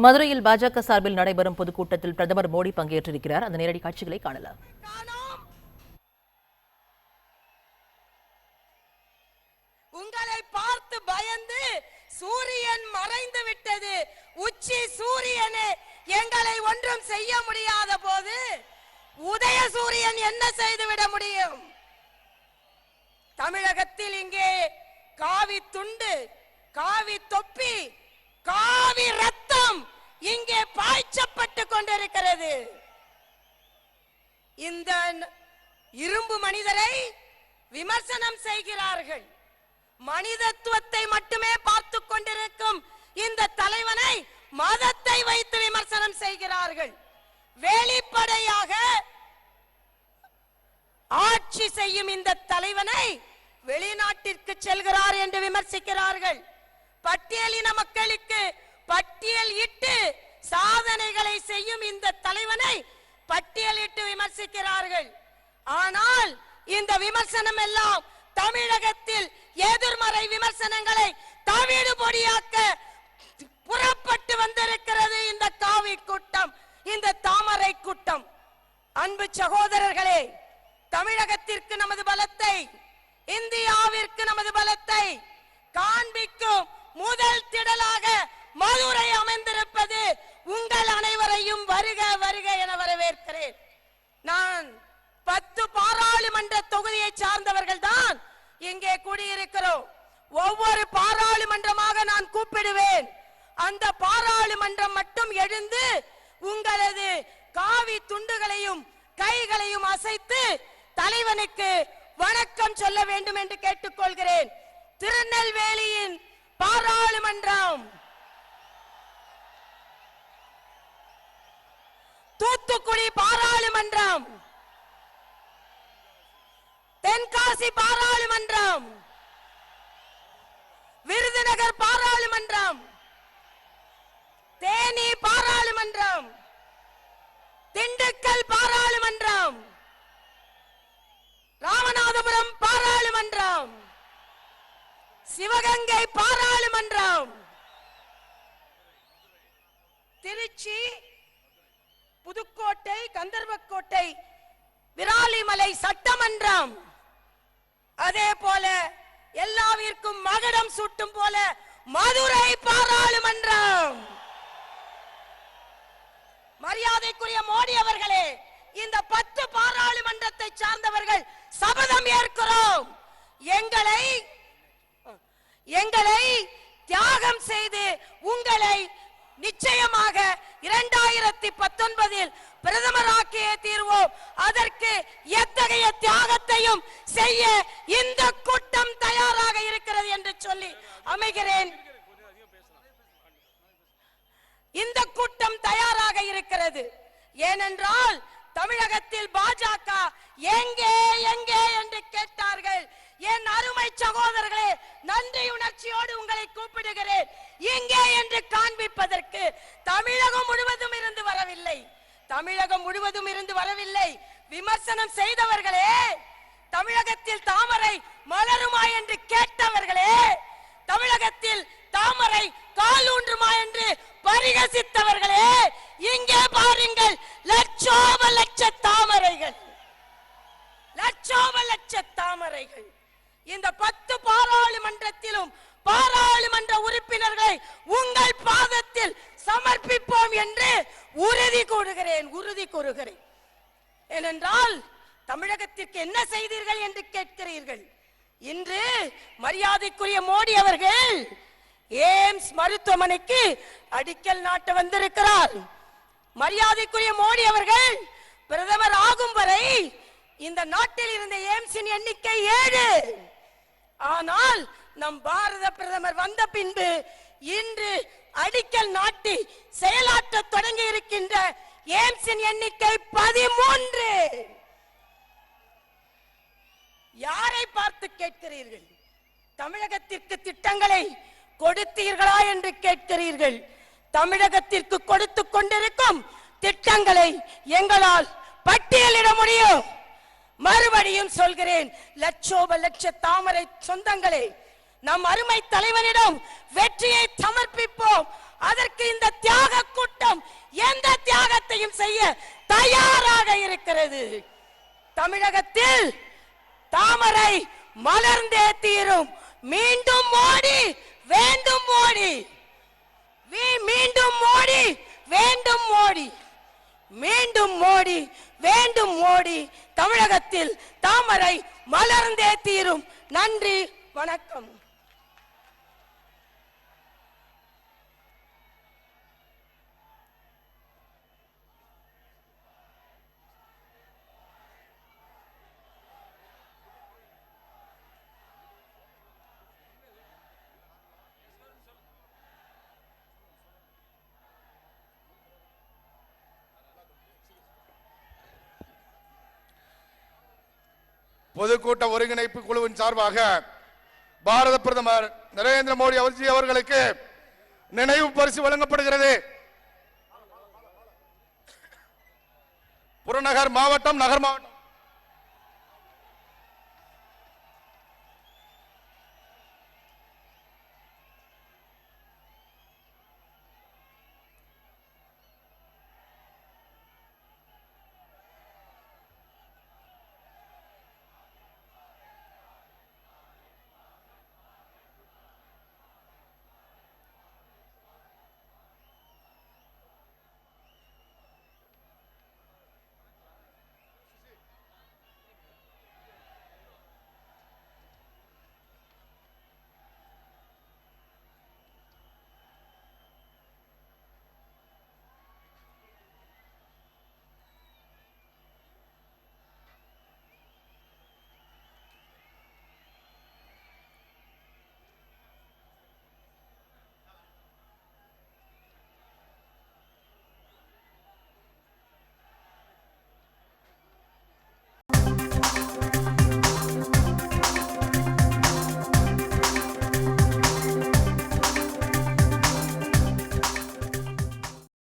மதுரையில் பாஜக சார்பில் நடைபெறும் பொதுக்கூட்டத்தில் பிரதமர் மோடி பங்கேற்றிருக்கிறார். அந்த நேரடி காட்சிகளை காணலாம். உங்களை பார்த்து பயந்து சூரியன் மறைந்து விட்டது. உச்சி சூரியனே எங்களை ஒன்றும் செய்ய முடியாத போது உதய சூரியன் என்ன செய்துவிட முடியும்? தமிழகத்தில் இங்கே காவி துண்டு, காவி தொப்பி, காவி ரத்தம் இங்கே பாய்ச்சப்பட்டு கொண்டிருக்கிறது. இந்த இரும்பு மனிதரை விமர்சனம் செய்கிறார்கள். மனிதத்துவத்தை மட்டுமே பார்த்து கொண்டிருக்கும் இந்த தலைவனை மதத்தை வைத்து விமர்சனம் செய்கிறார்கள். வெளிப்படையாக ஆட்சி செய்யும் இந்த தலைவனை வெளிநாட்டிற்கு செல்கிறார் என்று விமர்சிக்கிறார்கள். பட்டியலின மக்களுக்கு பட்டியல் இட்டு சாதனைகளை செய்யும் இந்த தலைவனை பட்டியலிட்டு விமர்சிக்கிறார்கள். ஆனால் இந்த விமர்சனம் எல்லாம் தமிழகத்தில் எதிர்மறை விமர்சனங்களை தவிடு பொடியாக்க புறப்பட்டு வந்திருக்கிறது இந்த காவி கூட்டம், இந்த தாமரை கூட்டம். அன்பு சகோதரர்களே, தமிழகத்திற்கு நமது பலத்தை, இந்தியாவிற்கு நமது பலத்தை காண்பிக்கும் முதல் திடலாக மதுரை அமைந்திருப்பது உங்கள் அனைவரையும் வருக வருக என வரவேற்கிறேன். நான் 10 பாராளுமன்ற தொகுதியை சார்ந்தவர்கள் தான் இங்கே கூடியிருக்கிறோம். ஒவ்வொரு பாராளுமன்றமாக நான் கூப்பிடுவேன். அந்த பாராளுமன்றம் மட்டும் எழுந்து உங்களது காவி துண்டுகளையும் கைகளையும் அசைத்து தலைவனுக்கு வணக்கம் சொல்ல வேண்டும் என்று கேட்டுக்கொள்கிறேன். திருநெல்வேலியின் பாராளுமன்றம், தூத்துக்குடி பாராளுமன்றம், தென்காசி பாராளுமன்றம், விருதுநகர் பாராளுமன்றம், தேனி பாராளுமன்றம், திண்டுக்கல் பாராளுமன்றம், ராமநாதபுரம் பாராளுமன்றம், சிவகங்கை பாராளுமன்றம், திருச்சி, புதுக்கோட்டை, கந்தர்வக்கோட்டை, விராலிமலை சட்டமன்றம், அதே போல எல்லாவிற்கும் மகுடம் சூட்டும் போல மதுரை பாராளுமன்றம். மரியாதைக்குரிய மோடி அவர்களே, இந்த 10 பாராளுமன்றத்தை சார்ந்தவர்கள் சபதம் ஏற்கிறோம். எங்களை தியாகம் செய்து உங்களை நிச்சயமாக 2019 பிரதமராக்கிய தீர்வோம். அதற்கு எத்தகைய தியாகத்தையும் செய்ய இந்த கூட்டம் தயாராக இருக்கிறது என்று சொல்லி அமைகிறேன். இந்த கூட்டம் தயாராக இருக்கிறது. ஏனென்றால் தமிழகத்தில் பாஜக எங்கே எங்கே என்று கேட்டார்கள். என் அருமை சகோதரர்களே, நன்றி உணர்ச்சியோடு உங்களை கூப்பிடுகிறேன். எங்கே என்று காண்பிப்பதற்கு தமிழகம் முழுவதும் இருந்து வரவில்லை. தமிழகம் முழுவதும் இருந்து வரவில்லை. விமர்சனம் செய்தவர்களே, தமிழகத்தில் தாமரை மலருமா என்று கேட்டவர்களே, தமிழகத்தில் தாமரை காலூன்றுமா என்று பரிகசித்தவர்களே, இங்கே பாருங்கள், லட்சோப லட்ச தாமரைகள், லட்சோப லட்ச தாமரைகள். இந்த 10 பாராளுமன்றத்திலும் பாராளுமன்ற உறுப்பினர்களை உங்கள் பாதத்தில் சமர்ப்பிப்போம் என்று உறுதி கூறுகிறேன். ஏனென்றால் தமிழகத்திற்கு என்ன செய்தீர்கள் என்று கேட்கிறீர்கள். இன்று மரியாதைக்குரிய மோடி அவர்கள் எய்ம்ஸ் மருத்துவமனைக்கு அடிக்கல் நாட்ட வந்திருக்கிறார். மரியாதைக்குரிய மோடி அவர்கள் பிரதமர் ஆகும் வரை இந்த நாட்டில் இருந்த எய்ம்ஸின் எண்ணிக்கை 7. ஆனால் நம் பாரத பிரதமர் வந்த பின்பு இன்று அடிக்கல் நாட்டி செயலாற்ற தொடங்கி இருக்கின்ற எய்ம்ஸின் எண்ணிக்கை 13. யாரை பார்த்து கேட்கிறீர்கள்? தமிழகத்திற்கு திட்டங்களை கொடுத்தீர்களா என்று கேட்கிறீர்கள். தமிழகத்திற்கு கொடுத்து கொண்டிருக்கும் திட்டங்களை எங்களால் பட்டியலிட முடியும். மறுபடியும் சொல்கிறேன், லட்சோப லட்ச தாமரை சொந்தங்களே, நம் அருமை தலைவனிடம் வெற்றியை சமர்ப்பிப்போம். அதற்கு இந்த தியாக கூட்டம் எந்த தியாகத்தையும் செய்ய தயாராக இருக்கிறது. தமிழகத்தில் தாமரை மலர்ந்தே தீரும். மீண்டும் மோடி வேண்டும், மோடி மீண்டும் மோடி வேண்டும், மோடி மீண்டும் மோடி வேண்டும், மோடி. தமிழகத்தில் தாமரை மலர்ந்தே தீரும். நன்றி, வணக்கம். பொதுக்கூட்ட ஒருங்கிணைப்பு குழுவின் சார்பாக பாரத பிரதமர் நரேந்திர மோடி அவர்களுக்கு நினைவு பரிசு வழங்கப்படுகிறது. புறநகர் மாவட்டம், நகர் மாவட்டம்